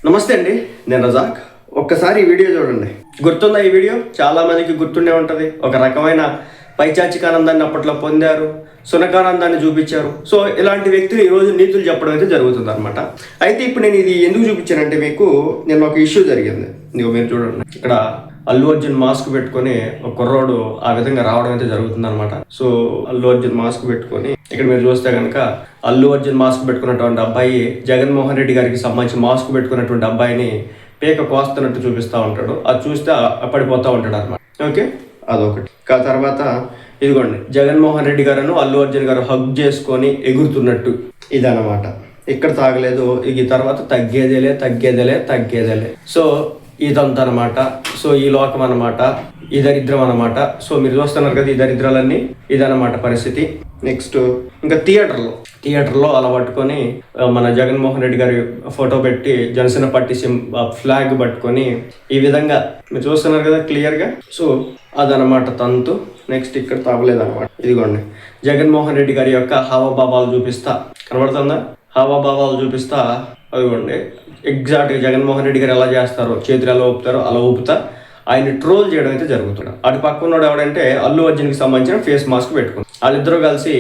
నమస్తే అండి, నేను రజాక్. ఒక్కసారి ఈ వీడియో చూడండి. గుర్తుందా ఈ వీడియో? చాలా మందికి గుర్తుండే ఉంటుంది. ఒక రకమైన పైచాచికానందాన్ని అప్పట్లో పొందారు, సునకానందాన్ని చూపించారు. సో ఇలాంటి వ్యక్తులు ఈరోజు నీతులు చెప్పడం అయితే జరుగుతుంది అనమాట. అయితే ఇప్పుడు నేను ఇది ఎందుకు చూపించానంటే, నేను ఒక ఇష్యూ జరిగింది. మీరు చూడండి, ఇక్కడ అల్లు అర్జున్ మాస్క్ పెట్టుకొని ఒక కుర్రోడు ఆ విధంగా రావడం అయితే జరుగుతుంది అనమాట. సో అల్లు అర్జున్ మాస్క్ పెట్టుకొని ఇక్కడ మీరు చూస్తే కనుక అల్లు అర్జున్ మాస్క్ పెట్టుకున్నటువంటి అబ్బాయి జగన్మోహన్ రెడ్డి గారికి సంబంధించి మాస్క్ పెట్టుకున్నటువంటి అబ్బాయిని పేక కోస్తున్నట్టు చూపిస్తూ ఉంటాడు. అది చూస్తే పడిపోతూ ఉంటాడు అనమాట. ఓకే, అదొకటి. తర్వాత ఇదిగోండి, జగన్మోహన్ రెడ్డి గారు అల్లు అర్జున్ గారు హగ్ చేసుకొని ఎగురుతున్నట్టు ఇదనమాట. ఇక్కడ తాగలేదు, ఈ తర్వాత తగ్గేదేలే. సో ఇదంతా అనమాట. సో ఈ లోకం అనమాట, ఈ దరిద్రం అనమాట. సో మీరు చూస్తున్నారు కదా, ఈ దరిద్రాలన్నీ ఇదనమాట పరిస్థితి. నెక్స్ట్ ఇంకా థియేటర్లో అలా పట్టుకొని మన జగన్మోహన్ రెడ్డి గారి ఫోటో పెట్టి జనసేన పార్టీ ఫ్లాగ్ పట్టుకొని ఈ విధంగా మీరు చూస్తున్నారు కదా క్లియర్గా. సో అదనమాట తంతు. నెక్స్ట్ ఇక్కడ తాగలేదన్నమాట. ఇదిగోండి, జగన్మోహన్ రెడ్డి గారి యొక్క హావభావాలు చూపిస్తా, కనబడుతుందా? హావభావాలు చూపిస్తా. అదిగోండి, ఎగ్జాక్ట్గా జగన్మోహన్ రెడ్డి గారు ఎలా చేస్తారో, చేతులు ఎలా ఊపుతారో అలా ఊపుతా ఆయన ట్రోల్ చేయడం అయితే జరుగుతుంది. అటు పక్కన్నాడు ఎవడంటే అల్లు అర్జున్కి సంబంధించిన ఫేస్ మాస్క్ పెట్టుకుని వాళ్ళిద్దరూ కలిసి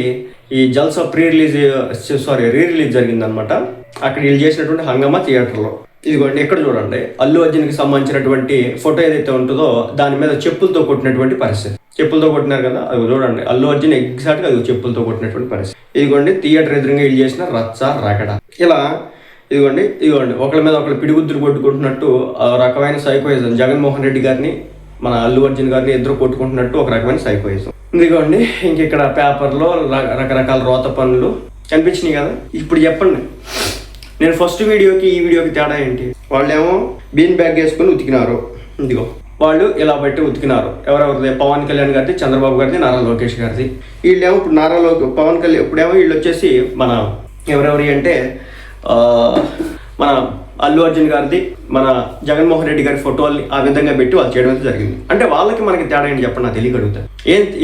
ఈ జల్సా రీ రిలీజ్ జరిగిందనమాట. అక్కడ వీళ్ళు చేసినటువంటి హంగామా థియేటర్లో. ఇదిగోండి, ఎక్కడ చూడండి, అల్లు అర్జున్కి సంబంధించినటువంటి ఫోటో ఏదైతే ఉంటుందో దాని మీద చెప్పులతో కొట్టినటువంటి పరిస్థితి. చెప్పులతో కొట్టినారు కదా, అది చూడండి, అల్లు అర్జున్ ఎగ్జాక్ట్గా అది చెప్పులతో కొట్టినటువంటి పరిస్థితి. ఇదిగోండి, థియేటర్ ఎదురుగా వీళ్ళు చేసిన రచ్చ రగడ. ఇలా ఇదిగోండి ఒకళ్ళ మీద ఒకళ్ళు పిడిగుద్దులు కొట్టుకుంటున్నట్టు రకమైన సైకోయిజం. జగన్మోహన్ రెడ్డి గారిని మన అల్లు అర్జున్ గారిని ఇద్దరు కొట్టుకుంటున్నట్టు ఒక రకమైన సైకోయిజం. ఇదిగోండి, ఇంక ఇక్కడ పేపర్లో రకరకాల రోత పనులు కనిపించినాయి కదా. ఇప్పుడు చెప్పండి, నేను ఫస్ట్ వీడియోకి ఈ వీడియోకి తేడా ఏంటి? వాళ్ళేమో బీన్ బ్యాగ్ వేసుకొని ఉతికినారు. ఇదిగో వాళ్ళు ఇలా బట్టి ఉతికినారు. ఎవరెవరిది? పవన్ కళ్యాణ్ గారిది, చంద్రబాబు గారిది, నారా లోకేష్ గారిది. వీళ్ళేమో ఇప్పుడు పవన్ కళ్యాణ్ ఇప్పుడేమో వీళ్ళు వచ్చేసి మన ఎవరెవరి అంటే మన అల్లు అర్జున్ గారిది, మన జగన్మోహన్ రెడ్డి గారి ఫోటోల్ని ఆ విధంగా పెట్టి వాళ్ళు చేయడం అయితే జరిగింది. అంటే వాళ్ళకి మనకి తేడా ఏంటి చెప్పండి, నాకు తెలియగలుగుతాను.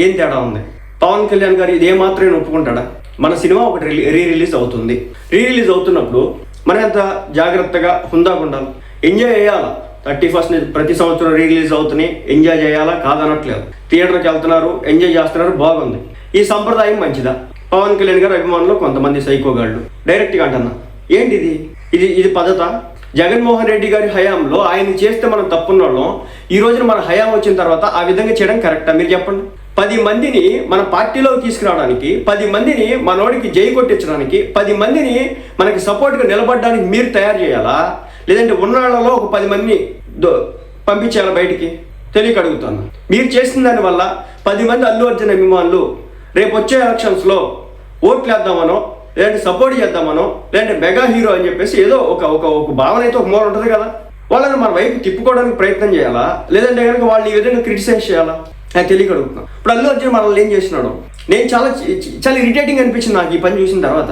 ఏం తేడా ఉంది? పవన్ కళ్యాణ్ గారు ఇది ఏమాత్రం ఒప్పుకుంటాడా? మన సినిమా ఒకటి రిలీజ్ అవుతుంది. రిలీజ్ అవుతున్నప్పుడు మనం ఎంత జాగ్రత్తగా హుందాగా ఉండాలి, ఎంజాయ్ చేయాలా. 31st ప్రతి సంవత్సరం రిలీజ్ అవుతున్నాయి, ఎంజాయ్ చేయాలా, కాదనట్లేదు. థియేటర్కి వెళ్తున్నారు, ఎంజాయ్ చేస్తున్నారు, బాగుంది. ఈ సంప్రదాయం మంచిదా? పవన్ కళ్యాణ్ గారు అభిమానులు కొంతమంది సైకోగాళ్ళు డైరెక్ట్గా అంటున్నా, ఏంటిది? ఇది పద్ధత? జగన్మోహన్ రెడ్డి గారి హయాంలో ఆయన చేస్తే మనం తప్పున్నోళ్ళం, ఈ రోజున మన హయాం వచ్చిన తర్వాత ఆ విధంగా చేయడం కరెక్టా? మీరు చెప్పండి. 10 మందిని మన పార్టీలోకి తీసుకురావడానికి, 10 మందిని మనోడికి జై కొట్టించడానికి, 10 మందిని మనకి సపోర్ట్గా నిలబడడానికి మీరు తయారు చేయాలా? లేదంటే ఉన్నాళ్ళలో ఒక 10 మందిని పంపించేయాలా బయటికి? తెలియక అడుగుతాను. మీరు చేసిన దానివల్ల 10 మంది అల్లు అర్జున్ అభిమానులు రేపు వచ్చే ఎలక్షన్స్లో ఓట్లు వేద్దామనో, లేదంటే సపోర్ట్ చేద్దామనో, లేదంటే మెగా హీరో అని చెప్పేసి ఏదో ఒక భావన అయితే ఒక మూల ఉంటుంది కదా, వాళ్ళని మన వైపు తిప్పుకోవడానికి ప్రయత్నం చేయాలా? లేదంటే కనుక వాళ్ళు ఈ విధంగా క్రిటిసైజ్ చేయాలా? నేను తెలియక అడుగుతున్నాను. ఇప్పుడు అల్లు అర్జున్ మనల్ని ఏం చేసినాడు? నేను చాలా ఇరిటేటింగ్ అనిపించింది నాకు ఈ పని చూసిన తర్వాత.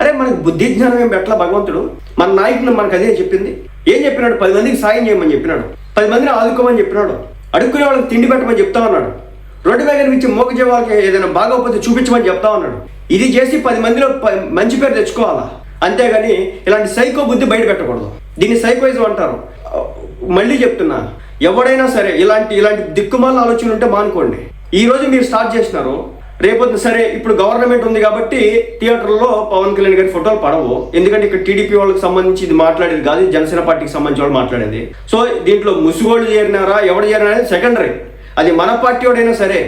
అరే, మనకి బుద్ధి జ్ఞానం ఏం పెట్టలా భగవంతుడు? మన నాయకుడు మనకు అదే చెప్పింది. ఏం చెప్పినాడు? 10 మందికి సాయం చేయమని చెప్పినాడు, 10 మందిని ఆదుకోమని చెప్పినాడు, అడుక్కునే వాళ్ళకి తిండి పెట్టమని చెప్తా ఉన్నాడు, రోడ్డు మీద కనిపించి మోకజే వాళ్ళకి ఏదైనా బాగోకపోతే చూపించమని చెప్తా ఉన్నాడు. ఇది చేసి 10 మందిలో మంచి పేరు తెచ్చుకోవాలా, అంతేగాని ఇలాంటి సైకో బుద్ధి బయట పెట్టకూడదు. దీన్ని సైకోయిజం అంటారు. మళ్ళీ చెప్తున్నా, ఎవడైనా సరే ఇలాంటి దిక్కుమాల ఆలోచన ఉంటే మానుకోండి. ఈ రోజు మీరు స్టార్ట్ చేసినారు, రేపొద్దు సరే ఇప్పుడు గవర్నమెంట్ ఉంది కాబట్టి థియేటర్లో పవన్ కళ్యాణ్ గారి ఫోటోలు పడవు. ఎందుకంటే ఇక్కడ టీడీపీ వాళ్ళకి సంబంధించి ఇది మాట్లాడేది కాదు, జనసేన పార్టీకి సంబంధించి వాళ్ళు మాట్లాడేది. సో దీంట్లో ముసుగోళ్ళు చేరినారా, ఎవడు చేరినా అనేది సెకండరీ. అది మన పార్టీ వాడైనా సరే,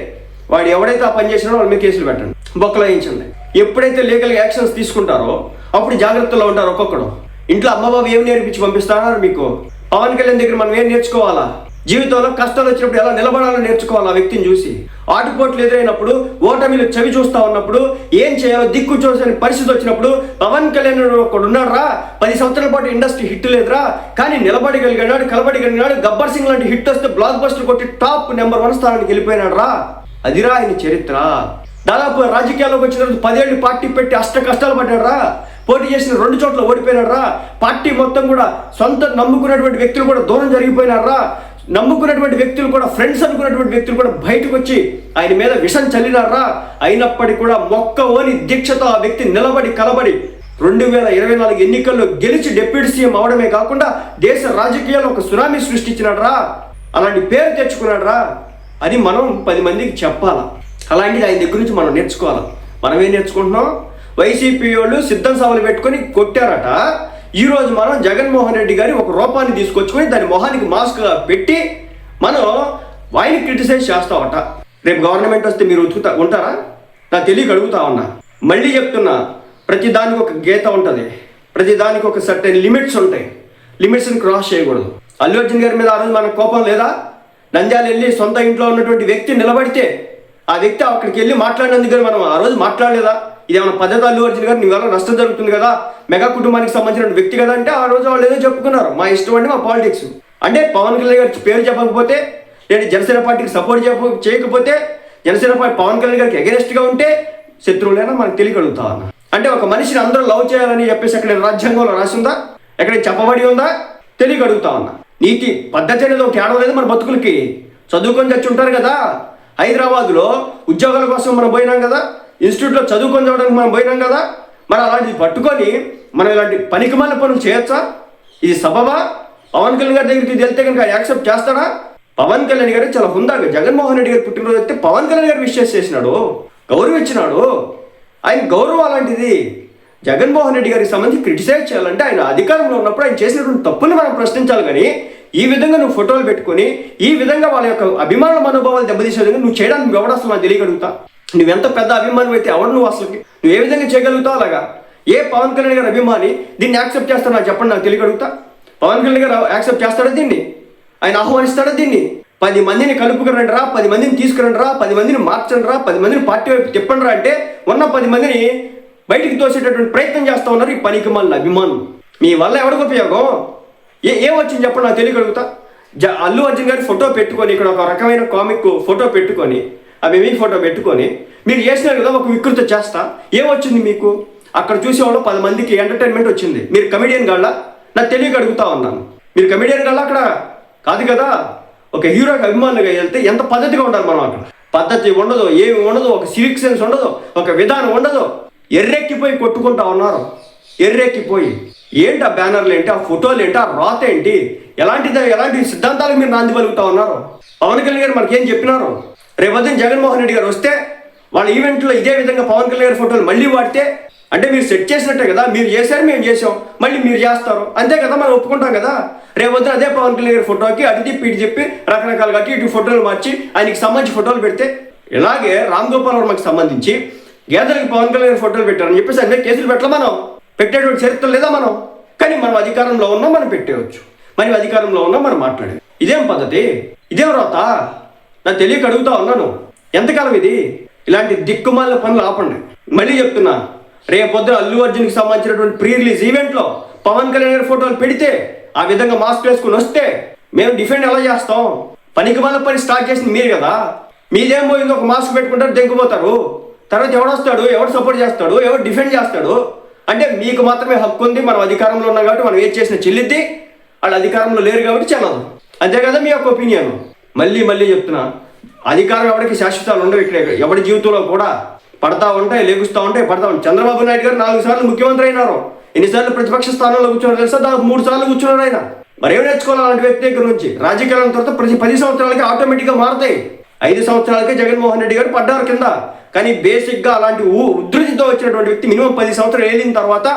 వాడు ఎవడైతే ఆ పని చేసినాడో వాళ్ళ మీద కేసులు పెట్టండి, బొక్కలాయించండి. ఎప్పుడైతే లీగల్ యాక్షన్స్ తీసుకుంటారో అప్పుడు జాగ్రత్తలో ఉంటారు. ఒక్కొక్కడు ఇంట్లో అమ్మబాబు ఏం నేర్పించి పంపిస్తున్నారు మీకు? పవన్ కళ్యాణ్ దగ్గర మనం ఏం నేర్చుకోవాలా? జీవితంలో కష్టాలు వచ్చినప్పుడు ఎలా నిలబడాలో నేర్చుకోవాలి. ఆ వ్యక్తిని చూసి ఆటుపోట్లు ఎదురైనప్పుడు, ఓటమిలు చవి చూస్తా ఉన్నప్పుడు ఏం చేయాలో దిక్కు చూసని పరిస్థితి వచ్చినప్పుడు పవన్ కళ్యాణ్ ఒకడు ఉన్నాడు రా, 10 సంవత్సరాల పాటు ఇండస్ట్రీ హిట్ లేదురా, కానీ నిలబడగలిగినాడు, కలబడగలిగినాడు. గబ్బర్ సింగ్ లాంటి హిట్ వస్తే బ్లాక్ బస్టర్ కొట్టి టాప్ నెంబర్ 1 స్థానానికి వెళ్ళిపోయినాడు రా. అదిరా ఆయన చరిత్ర. దాదాపు రాజకీయాల్లోకి వచ్చిన తర్వాత 10 ఏళ్ళు పార్టీ పెట్టి అష్ట కష్టాలు పడ్డాడు రా. పోటీ చేసిన 2 చోట్ల ఓడిపోయినాడు రా. పార్టీ మొత్తం కూడా సొంత నమ్ముకున్నటువంటి వ్యక్తులు కూడా దూరం జరిగిపోయినారు రా. నమ్ముకున్నటువంటి వ్యక్తులు కూడా, ఫ్రెండ్స్ అనుకున్నటువంటి వ్యక్తులు కూడా బయటకు వచ్చి ఆయన మీద విషం చల్లినారా. అయినప్పటికీ కూడా మొక్క ఓని దీక్షతో ఆ వ్యక్తి నిలబడి కలబడి 2024 ఎన్నికల్లో గెలిచి డిప్యూటీ సీఎం అవడమే కాకుండా దేశ రాజకీయాల్లో ఒక సునామీ సృష్టించినాడు రా, అలాంటి పేరు తెచ్చుకున్నాడు రా అని మనం 10 మందికి చెప్పాలా. అలాంటిది ఆయన దగ్గర నుంచి మనం నేర్చుకోవాలి. మనం ఏం నేర్చుకుంటున్నాం? వైసీపీ వాళ్ళు సిద్ధం సభలు పెట్టుకొని కొట్టారట. ఈరోజు మనం జగన్మోహన్ రెడ్డి గారి ఒక రూపాన్ని తీసుకొచ్చుకొని దాని మొహానికి మాస్క్ పెట్టి మనం ఆయన క్రిటిసైజ్ చేస్తామట. రేపు గవర్నమెంట్ వస్తే మీరు ఉంటారా? నాకు తెలియక అడుగుతా ఉన్నా. మళ్ళీ చెప్తున్నా, ప్రతి దానికి ఒక గీత ఉంటుంది, ప్రతి దానికి ఒక సర్టెన్ లిమిట్స్ ఉంటాయి. లిమిట్స్ని క్రాస్ చేయకూడదు. అల్లు అర్జున్ గారి మీద ఆ రోజు మనకు కోపం లేదా? నంద్యాల వెళ్ళి సొంత ఇంట్లో ఉన్నటువంటి వ్యక్తి నిలబడితే ఆ వ్యక్తి అక్కడికి వెళ్ళి మాట్లాడినందుకు మనం ఆ రోజు మాట్లాడలేదా? ఇదేమన్నా పద్ధతి? అల్లు అర్జున్ గారు నీ వల్ల నష్టం జరుగుతుంది కదా, మెగా కుటుంబానికి సంబంధించిన వ్యక్తి కదా అంటే ఆ రోజు వాళ్ళు ఏదో చెప్పుకున్నారు, మా ఇష్టం అండి, మా పాలిటిక్స్ అంటే. పవన్ కళ్యాణ్ గారి పేరు చెప్పకపోతే, నేను జనసేన పార్టీకి సపోర్ట్ చేయకపోతే, జనసేన పార్టీ పవన్ కళ్యాణ్ గారికి ఎగరెస్ట్గా ఉంటే శత్రువులైనా మనకు తెలియగలుగుతా ఉన్నా. అంటే ఒక మనిషిని అందరూ లవ్ చేయాలని చెప్పేసి ఎక్కడ రాజ్యాంగంలో రాసిందా? ఎక్కడ చెప్పబడి ఉందా? తెలియగలుగుతా ఉన్నా. నీతి పద్ధతి అనేది ఒకటి ఆడలేదు మన బతుకులకి. చదువుకొని చచ్చి ఉంటారు కదా, హైదరాబాద్లో ఉద్యోగాల కోసం మనం పోయినాం కదా, ఇన్స్టిట్యూట్లో చదువుకొని చదవడానికి మనం పోయినాం కదా. మరి అలాంటిది పట్టుకొని మనం ఇలాంటి పనికిమాల పనులు చేయొచ్చా? ఇది సబబా? పవన్ కళ్యాణ్ గారి దగ్గరికి వెళ్తే కనుక యాక్సెప్ట్ చేస్తాడా? పవన్ కళ్యాణ్ గారు చాలా హుందాగా జగన్మోహన్ రెడ్డి గారు పుట్టినరోజు అయితే పవన్ కళ్యాణ్ గారు విషెస్ చేసినాడు, గౌరవించినాడు. ఆయన గౌరవం అలాంటిది. జగన్మోహన్ రెడ్డి గారికి సంబంధించి క్రిటిసైజ్ చేయాలంటే ఆయన అధికారంలో ఉన్నప్పుడు ఆయన చేసినటువంటి తప్పుల్ని మనం ప్రశ్నించాలి. కానీ ఈ విధంగా నువ్వు ఫోటోలు పెట్టుకొని ఈ విధంగా వాళ్ళ యొక్క అభిమానుల మనోభావాలు దెబ్బతీసే విధంగా నువ్వు చేయడానికి ఎవడు అసలు నాకు తెలియగలుగుతా? నువ్వెంత పెద్ద అభిమానం అయితే ఎవడు నువ్వు అసలుకి? నువ్వు ఏ విధంగా చేయగలుగుతావు అలాగా? ఏ పవన్ కళ్యాణ్ గారి అభిమాని దీన్ని యాక్సెప్ట్ చేస్తాడు నాకు చెప్పండి, నాకు తెలియగలుగుతా? పవన్ కళ్యాణ్ గారు యాక్సెప్ట్ చేస్తాడా దీన్ని? ఆయన ఆహ్వానిస్తాడా దీన్ని? 10 మందిని కలుపుకురండి రా, 10 మందిని తీసుకురండి రా, 10 మందిని మార్చండి రా, 10 మందిని పార్టీ వైపు తిప్పండి రా అంటే ఉన్న 10 మందిని బయటికి తోసేటటువంటి ప్రయత్నం చేస్తూ ఉన్నారు ఈ పనికి మళ్ళీ అభిమానులు. మీ వల్ల ఎవరికి ఉపయోగం? ఏం వచ్చింది చెప్పండి, నాకు తెలియగలుగుతా? అల్లు అర్జున్ గారి ఫోటో పెట్టుకొని ఇక్కడ ఒక రకమైన కామిక్ ఫోటో పెట్టుకొని అవి మీ ఫోటో పెట్టుకొని మీరు చేసినారు కదా ఒక వికృత చేస్తా. ఏమొచ్చింది మీకు? అక్కడ చూసేవాళ్ళు 10 మందికి ఎంటర్టైన్మెంట్ వచ్చింది. మీరు కమెడియన్ గళ్ళ? నాకు తెలియక అడుగుతా ఉన్నాను. మీరు కమెడియన్ గళ్ళ అక్కడ కాదు కదా. ఒక హీరోకి అభిమానులుగా వెళ్తే ఎంత పద్ధతిగా ఉండాలి మనం. అక్కడ పద్ధతి ఉండదు, ఏమి ఉండదు, ఒక సివిక్ సెన్స్ ఉండదు, ఒక విధానం ఉండదు. ఎర్రెక్కిపోయి కొట్టుకుంటా ఉన్నారు. ఎర్రెక్కిపోయి ఏంటి ఆ బ్యానర్లు ఏంటి, ఆ ఫోటోలు ఏంటి, ఆ రాత ఏంటి, ఎలాంటి సిద్ధాంతాలకు మీరు నాంది పలుకుతా ఉన్నారు? పవన్ కళ్యాణ్ గారు మనకేం చెప్పినారు? రేపొద్దున జగన్మోహన్ రెడ్డి గారు వస్తే వాళ్ళ ఈవెంట్లో ఇదే విధంగా పవన్ కళ్యాణ్ గారి ఫోటోలు మళ్ళీ వాడితే అంటే మీరు సెట్ చేసినట్టే కదా. మీరు చేశారు, మేము చేసాం, మళ్ళీ మీరు చేస్తారు, అంతే కదా, మనం ఒప్పుకుంటాం కదా. రేపొద్దున అదే పవన్ కళ్యాణ్ గారి ఫోటోకి అటు తిప్పి ఇటు చెప్పి రకరకాలుగా ఇటు ఫోటోలు మార్చి ఆయనకి సంబంధించి ఫోటోలు పెడితే, ఇలాగే రామ్ గోపాల్ వర్మకి సంబంధించి గేదెలకి పవన్ కళ్యాణ్ గారి ఫోటోలు పెట్టారని చెప్పేసి అదే కేసులు పెట్టలే. మనం పెట్టేటువంటి చరిత్ర లేదా మనం? కానీ మనం అధికారంలో ఉన్నాం, మనం పెట్టేయచ్చు. మరి అధికారంలో ఉన్నాం, మనం మాట్లాడేది. ఇదేం పద్ధతి? ఇదేం రోత? నాకు తెలియక అడుగుతా ఉన్నాను. ఎంతకాలం ఇది? ఇలాంటి దిక్కుమాలిన పనులు ఆపండి. మళ్ళీ చెప్తున్నా, రేపొద్దున అల్లు అర్జున్కి సంబంధించినటువంటి ప్రీ రిలీజ్ ఈవెంట్లో పవన్ కళ్యాణ్ గారి ఫోటోలు పెడితే ఆ విధంగా మాస్క్ వేసుకుని వస్తే మేము డిఫెండ్ ఎలా చేస్తాం? పనికిమాలిన పని స్టార్ట్ చేసింది మీరు కదా. మీదేం పోయింది, ఒక మాస్క్ పెట్టుకుంటారు, దెంగిపోతారు. తర్వాత ఎవడొస్తాడు, ఎవడు సపోర్ట్ చేస్తాడు, ఎవడు డిఫెండ్ చేస్తాడు? అంటే మీకు మాత్రమే హక్కు ఉంది, మనం అధికారంలో ఉన్నాం కాబట్టి మనం ఏం చేసిన చెల్లిద్ది, వాళ్ళు అధికారంలో లేరు కాబట్టి చెల్లదు. అంతే కదా మీ యొక్క ఒపీనియన్. మళ్ళీ చెప్తున్నా, అధికారం ఎవరికి శాశ్వతాలు ఉండవు. ఇక్కడ ఎవరి జీవితంలో కూడా పడతా ఉంటాయి, లేగుస్తూ ఉంటాయి, పడతా ఉంటాయి. చంద్రబాబు నాయుడు గారు 4 సార్లు ముఖ్యమంత్రి అయినారు. ఎన్నిసార్లు ప్రతిపక్ష స్థానంలో కూర్చున్నారు తెలుసా? దాదాపు 3 సార్లు కూర్చున్నారు ఆయన. మరి ఏం నేర్చుకోవాలి అలాంటి వ్యక్తి దగ్గర నుంచి? రాజకీయాల తర్వాత ప్రతి 10 సంవత్సరాలకి ఆటోమేటిక్గా మారుతాయి. 5 సంవత్సరాలకే జగన్మోహన్ రెడ్డి గారు పడ్డారు కింద. కానీ బేసిక్గా అలాంటి ఉధృతితో వచ్చినటువంటి వ్యక్తి మినిమం 10 సంవత్సరాలు ఏలిన తర్వాత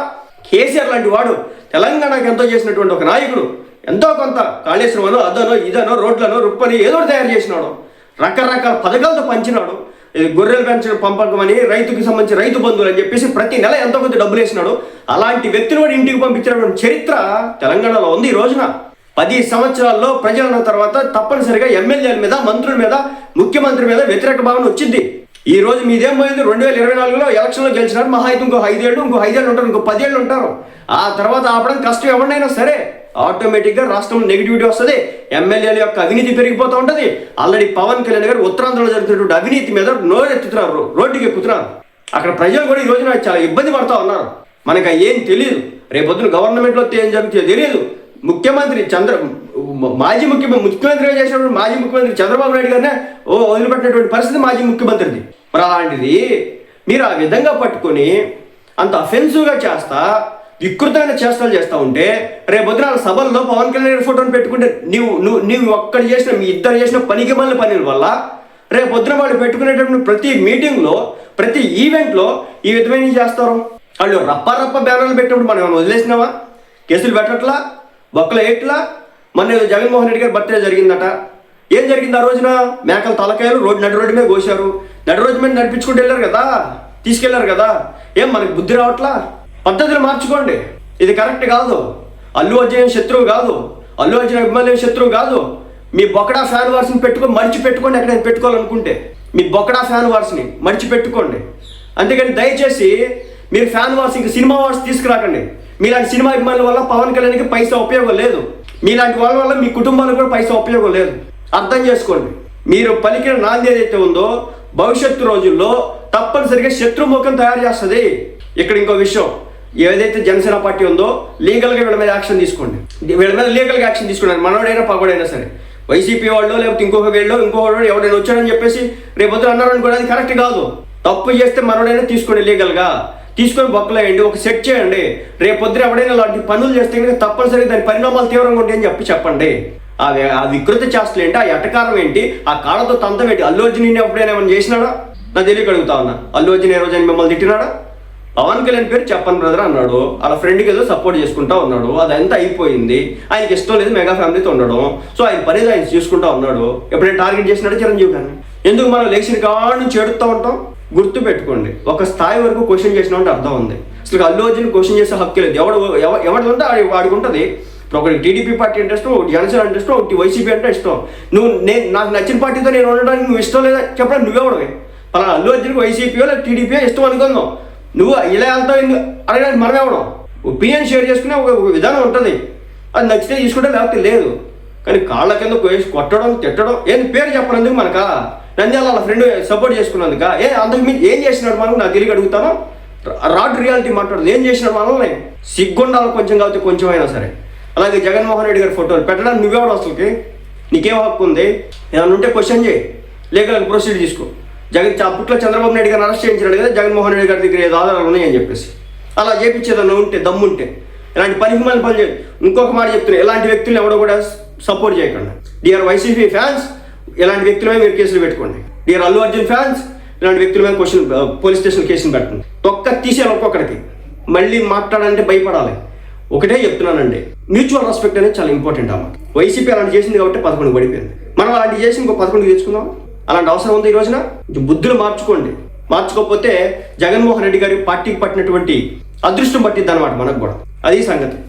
కేసీఆర్ లాంటి వాడు తెలంగాణకు ఎంతో చేసినటువంటి ఒక నాయకుడు, ఎంతో కొంత కాళేశ్వరమనో అదనో ఇదనో రోడ్లను రుప్పని ఏదో తయారు చేసినాడు, రకరకాల పథకాలతో పంచినాడు. గొర్రెలు పెంచడం పంపకమని, రైతుకి సంబంధించి రైతు బంధువులు అని చెప్పేసి ప్రతి నెల ఎంతో కొంత డబ్బులు వేసినాడు. అలాంటి వ్యక్తిని కూడా ఇంటికి పంపించినటువంటి చరిత్ర తెలంగాణలో ఉంది. ఈ రోజున 10 సంవత్సరాల్లో ప్రజలన్న తర్వాత తప్పనిసరిగా ఎమ్మెల్యేల మీద, మంత్రుల మీద, ముఖ్యమంత్రి మీద వ్యతిరేక భావన వచ్చింది. ఈ రోజు మీదేం పోయింది? 2024లో ఎలక్షన్లో గెలిచినారు. మహా అయితే ఇంకో 5 ఏళ్ళు ఉంటారు, ఇంకో 10 ఏళ్ళు ఉంటారు. ఆ తర్వాత ఆపడం కష్టం ఎవరినైనా సరే. ఆటోమేటిక్గా రాష్ట్రంలో నెగిటివిటీ వస్తుంది, ఎమ్మెల్యేల యొక్క అవినీతి పెరిగిపోతూ ఉంటుంది. ఆల్రెడీ పవన్ కళ్యాణ్ గారు ఉత్తరాంధ్రలో జరుగుతున్నటువంటి అవినీతి మీద నోరెత్తుతున్నారు, రోడ్డుకి ఎక్కుతున్నారు. అక్కడ ప్రజలు కూడా ఈ రోజున చాలా ఇబ్బంది పడుతూ ఉన్నారు. మనకు ఏం తెలియదు, రేపొద్దున గవర్నమెంట్లో ఏం జరుగుతుందో తెలియదు. ముఖ్యమంత్రి మాజీ ముఖ్యమంత్రిగా చేసినటువంటి మాజీ ముఖ్యమంత్రి చంద్రబాబు నాయుడు గారినే వదిలిపెట్టినటువంటి పరిస్థితి మాజీ ముఖ్యమంత్రిది. మరి అలాంటిది మీరు ఆ విధంగా పట్టుకొని అంత అఫెన్సివ్గా చేస్తా వికృతమైన చేష్టలు చేస్తూ ఉంటే రేపొద్దున సభల్లో పవన్ కళ్యాణ్ ఫోటోని పెట్టుకుంటే నీవు ఒక్కడు చేసిన మీ ఇద్దరు చేసిన పనికి మళ్ళీ పనుల వల్ల రేపొద్దున వాళ్ళు పెట్టుకునేటప్పుడు ప్రతి మీటింగ్లో ప్రతి ఈవెంట్లో ఈ విధమైన చేస్తారు. వాళ్ళు రప్ప బ్యానర్లు పెట్టినప్పుడు మనం ఏమైనా వదిలేసినావా? కేసులు పెట్టట్లా, బొక్కలు ఏట్లా. మొన్న జగన్మోహన్ రెడ్డి గారి బర్త్డే జరిగిందట. ఏం జరిగింది ఆ రోజున? మేకల తలకాయలు నడు రోడ్డు మీద కోశారు. నడు రోడ్డు మీద నడిపించుకుంటూ వెళ్ళారు కదా, తీసుకెళ్లారు కదా. ఏం మనకి బుద్ధి రావట్లా? పద్ధతులు మార్చుకోండి. ఇది కరెక్ట్ కాదు. అల్లు అర్జున్ శత్రువు కాదు, అల్లు అర్జున్ అభిమానులు శత్రువు కాదు. మీ బొకడా ఫ్యాన్ వార్స్ని మడిచి పెట్టుకోండి. ఎక్కడైనా పెట్టుకోవాలనుకుంటే మీ బొకడా ఫ్యాన్ వార్స్ని మడిచి పెట్టుకోండి. అంతేగాని దయచేసి మీరు ఫ్యాన్ వార్స్ ఇంకా సినిమా వార్స్ తీసుకురాకండి. మీలాంటి సినిమా అభిమానుల వల్ల పవన్ కళ్యాణ్కి పైసా ఉపయోగం లేదు. మీలాంటి వాళ్ళ వల్ల మీ కుటుంబాలకు కూడా పైసా ఉపయోగం లేదు. అర్థం చేసుకోండి. మీరు పలికిన నాంది ఏదైతే ఉందో భవిష్యత్తు రోజుల్లో తప్పనిసరిగా శత్రుముఖం తయారు చేస్తుంది. ఇక్కడ ఇంకో విషయం, ఏదైతే జనసేన పార్టీ ఉందో లీగల్గా వీళ్ళ మీద యాక్షన్ తీసుకోండి. వీళ్ళ మీద లీగల్గా యాక్షన్ తీసుకోండి. మనోడైనా పగోడైనా సరే, వైసీపీ వాళ్ళు లేకపోతే ఇంకొకడు ఎవడైనా వచ్చాడని చెప్పేసి రేపొద్దు అన్నారు అనుకోండి, అది కరెక్ట్ కాదు. తప్పు చేస్తే మనోడైనా తీసుకోండి, లీగల్గా తీసుకొని బొక్కలేయండి, ఒక సెట్ చేయండి. రేపొద్దున ఎవడైనా అలాంటి పనులు చేస్తే కనుక తప్పనిసరిగా దాని పరిణామాలు తీవ్రంగా ఉంటాయని చెప్పండి. ఆ వికృత చేష్టలు ఏంటి, ఆ ఎటకారం ఏంటి, ఆ కాళ్ళతో తంతం ఏంటి? అల్లు అర్జున్ ఎప్పుడైనా ఏమైనా చేసినాడా? నాకు తెలియక అడుగుతా ఉన్నా. అల్లు అర్జున్ ఏ రోజైనా మిమ్మల్ని తిట్టినాడా? పవన్ కళ్యాణ్ పేరు చెప్పను బ్రదర్ అన్నాడు, అలా ఫ్రెండ్కి ఏదో సపోర్ట్ చేసుకుంటా ఉన్నాడు. అదంతా అయిపోయింది. ఆయనకి ఇష్టం లేదు మెగా ఫ్యామిలీతో ఉండడం. సో ఆయన పని ఆయన చూసుకుంటా ఉన్నాడు. ఎప్పుడైనా టార్గెట్ చేసినాడు చిరంజీవి గారిని? ఎందుకు మనం లేచిన కాడ నుంచి ఏడుస్తూ ఉంటాం? గుర్తు పెట్టుకోండి, ఒక స్థాయి వరకు క్వశ్చన్ చేసినామంటే అర్థం ఉంది. అసలు అల్లు అర్జున్ క్వశ్చన్ చేసే హక్కు లేదు. ఎవడు ఉంటే వాడికి ఉంటుంది. ఇప్పుడు ఒకటి టీడీపీ పార్టీ అంటే ఇష్టం, ఒకటి జనసేన అంటే ఇష్టం, ఒకటి వైసీపీ అంటే ఇష్టం. నాకు నచ్చిన పార్టీతో నేను ఉండడానికి నువ్వు ఇష్టం లేదా చెప్పడం నువ్వెవడవే? అలా అల్లు అర్జున్కి వైసీపీయో లేదా టీడీపీయో ఇష్టం అనుకుందాం. నువ్వు ఇలా వెళ్తావు అడగడానికి మనం ఎవడం? ఒపీనియన్ షేర్ చేసుకునే ఒక విధానం ఉంటుంది. అది నచ్చితే తీసుకుంటే లేకపోతే లేదు. కానీ కాళ్ళ కింద కొట్టడం తిట్టడం ఏంది? పేరు చెప్పనందుకు మనకా? నంద్యాల వాళ్ళ ఫ్రెండ్ సపోర్ట్ చేసుకున్నందుక? అంతకు మీరు ఏం చేసినాడు మనం? నాకు తిరిగి అడుగుతాను. రాడ్ రియాలిటీ మాట్లాడదు. ఏం చేసినాడు మనల్ని? సిగ్గుండాలి కొంచెం, కాబట్టి కొంచెం అయినా సరే. అలాగే జగన్మోహన్ రెడ్డి గారి ఫోటోలు పెట్టడానికి నువ్వెవడు? అసలుకి నీకేం హక్కు ఉంది? ఏమన్నా ఉంటే క్వశ్చన్ చేయి, లీగల్ ప్రొసీడ్ తీసుకో. అప్పట్లో చంద్రబాబు నాయుడు గారిని అరెస్ట్ చేయించాడు కదా, జగన్మోహన్ రెడ్డి గారి దగ్గర ఏదో ఆధారాలు ఉన్నాయని చెప్పేసి. అలా చేయించేదన్నా ఉంటే, దమ్ముంటే ఇలాంటి పనికి మళ్ళీ పని చేయండి. ఇంకొక మాట చెప్తున్నా, ఇలాంటి వ్యక్తులు ఎవడో కూడా సపోర్ట్ చేయకండి. డిఆర్ వైసీపీ ఫ్యాన్స్, ఇలాంటి వ్యక్తుల మీద మీరు కేసులు పెట్టుకోండి. డిఆర్ అల్లు అర్జున్ ఫ్యాన్స్, ఇలాంటి వ్యక్తుల మీద పోలీస్ స్టేషన్ కేసులు పెట్టండి. తీసేయాలి ఒక్కొక్కడికి. మళ్ళీ మాట్లాడాలంటే భయపడాలి. ఒకటే చెప్తున్నానండి, మ్యూచువల్ రెస్పెక్ట్ అనేది చాలా ఇంపార్టెంట్ అన్నమాట. వైసీపీ అలాంటి చేసింది కాబట్టి 11 పడిపోయింది. మనం అలాంటి చేసి ఇంకో 11 తెచ్చుకుందాం. అలాంటి అవసరం ఉంది ఈ రోజున. బుద్ధులు మార్చుకోండి. మార్చుకోకపోతే జగన్మోహన్ రెడ్డి గారి పార్టీకి పట్టినటువంటి అదృష్టం పట్టిద్ది అనమాట మనకు కూడా. అది సంగతి.